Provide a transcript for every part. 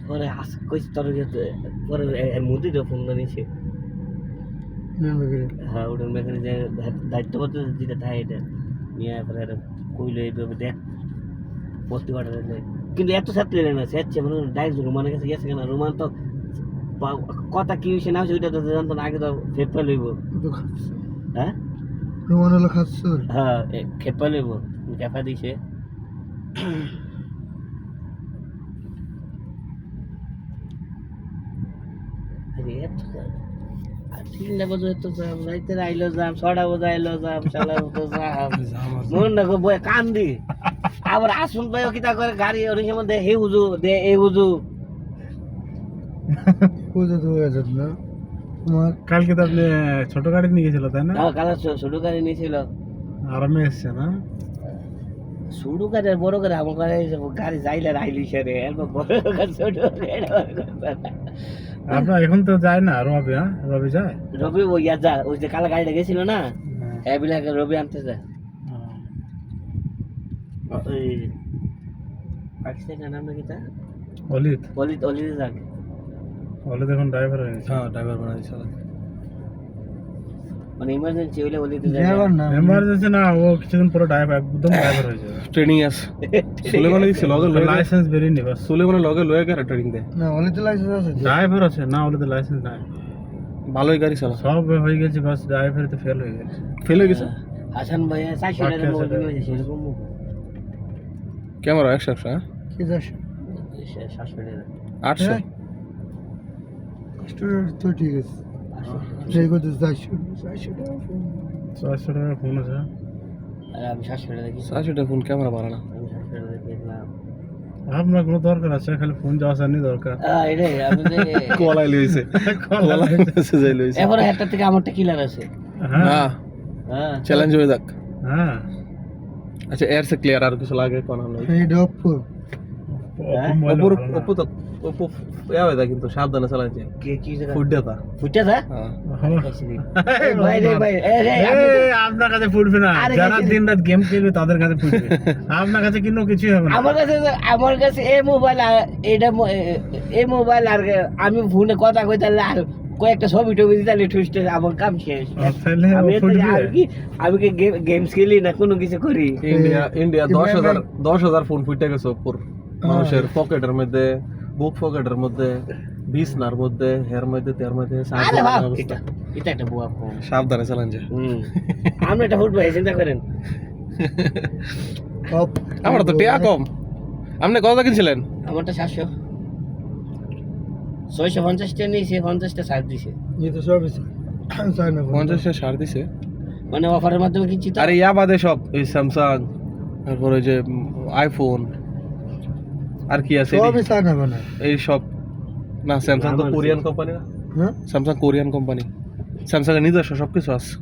পরে কইছি তোর পরে মোদিরও ফোন নিয়েছে হ্যাঁ ওটার মেখানে যে দায়িত্ব করতে যেটা থাকে এটা নিয়ে পরে কইলো এইভাবে দেখ ভর্তি করা কিন্তু এত ছাত্রী না সেচ্ছে মানে ডাইরেক্ট রোমানের কাছে গেছে কেন রোমান তো কথা কি হয়েছে না ওইটা তো জানতো না আগে তো ফেপা লইব হ্যাঁ রোমান হলো খাচ্ছর হ্যাঁ খেপা লইব খেপা দিছে তিনটা বাজে তো যাম রাইতে আইলো যাম 6টা বাজে আইলো যাম শালার মতো যাম মন না গো বয় কান্দি আবার আসুন ভাই কিটা করে গাড়ি ওর মধ্যে হে হুজু দে এ হুজু বুঝে তো হয়ে যাবে না তোমার কালকে তো আপনি ছোট গাড়ি নিয়ে গেছিল তাই না? হ্যাঁ কাল ছোট গাড়ি নিয়েছিল আরামে এসছে না? ছোট গাড়ি আর বড় গাড়ি আমার গাড়ি যাইলে আইলি সেরে এরপর বড় গাড়ি ছোট আপনার এখন তো যায় না রবি? হ্যাঁ রবি যায়? রবি ওই যা ওই যে কালো গাড়িটা গেছিল না হ্যাঁ বিলাকে রবি আনতে যায় ওই পাকিস্তানের নাম নাকি তা অলিত অলিত অলিত যাক অলিত এখন ড্রাইভার হয়ে গেছে। হ্যাঁ ড্রাইভার বানাই চালা মানে ইমার্জেন্সি হইলে অলিতে যায় ড্রাইভার না এমার্জেন্সি না ও কিছুদিন পরে ড্রাইভার একদম ড্রাইভার হয়ে যাবে। ট্রেনিং আছে সুলেমানে গেছে লগে লয়ে লাইসেন্স বেরিয়ে নি বাস। সুলেমানে লগে লয়ে গেছে ট্রেনিং দে না অলিতে লাইসেন্স আছে ড্রাইভার আছে না ওদের লাইসেন্স নাই ভালোই গাড়ি চালা সব হয়ে গেছে বাস ড্রাইভারে ফেল হয়ে গেছে। ফেল হয়ে গেছে হাসান ভাই 400 টাকা মোবাইল কিনেছে সেরকম ক্যামেরা 100 হ্যাঁ কি যাস 700 টাকা 800 স্টোর তো ঠিক আছে সেই কথা 400 400 টাকা ফোন আছে। আর আমি 700 টাকা কিনছি 800 টাকা ফোন ক্যামেরা ভালো না আমি 700 টাকা কিনলাম আপনার কোনো দরকার আছে খালি ফোন যাওয়া জানি দরকার। এটাই আমি যে কলাই লইছে কলাই মেসেজ আই লইছে এবারে একটা থেকে আমারটা কিলার আছে হ্যাঁ হ্যাঁ চ্যালেঞ্জ হয়ে যাক হ্যাঁ আচ্ছা এয়ার সে ক্লিয়ার আর কিছু লাগে কোন না এই ডপ্পো ওপর ওপর তো ওপর ইয়াবে দা কিন্তু সাবধানে চালাইছে কি কি জায়গা ফুট দেতা ফুটা দা হ্যাঁ ভাই রে ভাই আপনার কাছে ফুটবে না যারা দিন রাত গেম খেলবে তাদের কাছে ফুটবে আপনার কাছে কিন্তু কিছুই হবে না। আমার কাছে এই মোবাইল এটা এই মোবাইল আর আমি ফোনে কথা কই তাহলে আর কয়েকটা ছবি টবি দিলে ঠুসতে আমার কাম শেষ তাহলে আমি ফুটবে আমি কি গেমস খেলি না কোনো কিছু করি ইন্ডিয়া 10000 ফোন ফুটে গেছে উপর মানুষের পকেটের মধ্যে বুক পকেটের মধ্যে বিছনার মধ্যে হেয়ার মধ্যে তের মধ্যে আরে বাপ এটা একটা বুয়া ফোন সাবধানে চালান যে আমরা এটা ফুটবল চিন্তা করেন আমার তো টিয়া কম আপনি কত কিনছিলেন আমারটা 700 650 টা নিয়েছে 50 টা ছাড় দিছে এই তো সব চাই না 50 ছাড় দিছে মানে অফারের মাধ্যমে কিনছি তো আরে ইয়া বাদে সব এই স্যামসাং তারপর ওই যে আইফোন আর কি আছে সবই চাই না বানা এই সব না স্যামসাং তো কোরিয়ান কোম্পানি না হ্যাঁ স্যামসাং কোরিয়ান কোম্পানি স্যামসাং এর নিজস্ব সব কিছু আছে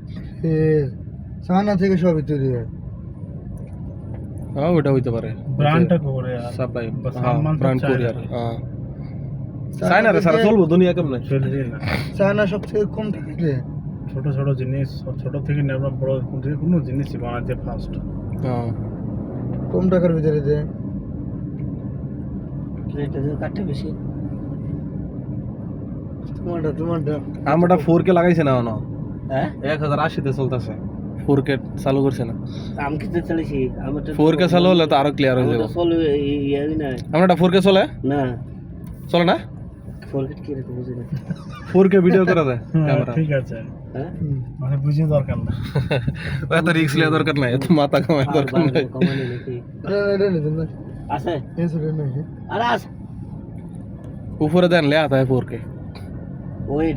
চায়না থেকে সবই তৈরি হয় হ্যাঁ ওটা হইতে পারে ব্র্যান্ডটা করে সব ভাই সালমান তো ব্র্যান্ড চায়না। কোরিয়ার হ্যাঁ চায়না রে সারা চলবো দুনিয়া কেমনে চলবে না। চায়না সব থেকে কম থাকে ছোট ছোট জিনিস ছোট থেকে নেওয়া বড় কোনো জিনিসই বানাতে ফাস্ট। হ্যাঁ কম টাকার ভিতরে দেয় এটা কাটতে বেশি তোমারটা আমরা 4K লাগাইছে না না হ্যাঁ 1080 তে চলতেছে 4K চালু করছে না আমি কি চালাইছি আমি তো 4K চালু হলে তো আরো ক্লিয়ার হয়ে যাবে চলো ইয়াই না আমরা 4K চলে না চলে না ফরগেট কি রে বুঝি না 4K ভিডিও করা যায় ক্যামেরা ঠিক আছে হ্যাঁ মানে বুঝি দরকার না। এত রিস্ক লিয়া দরকার নাই এত মাথা কামাই দরকার নাই কমানি নাকি এটা নিতেন না আছে এসে নাকি আরে আছে উপরে দেন লে আতা 4K ওই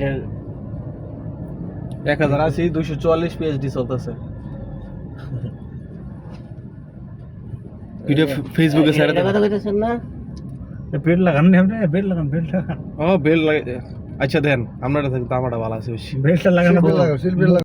1080 244 পিএইচডি চলতেছে ভিডিও ফেসবুকে ছেড়ে এটা দেন কথা কইতেছেন না বেড লাগান না আপনি বেড লাগান ও বেল লাগে আচ্ছা দেন আপনারা থাকতে আমারটা ভালো আছে বেশি বেডটা লাগানো শিল্পী লাগাও